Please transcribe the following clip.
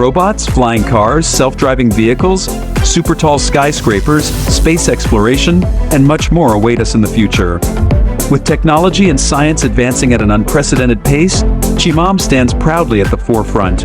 Robots, flying cars, self-driving vehicles, super tall skyscrapers, space exploration, and much more await us in the future. With technology and science advancing at an unprecedented pace, Qimam stands proudly at the forefront,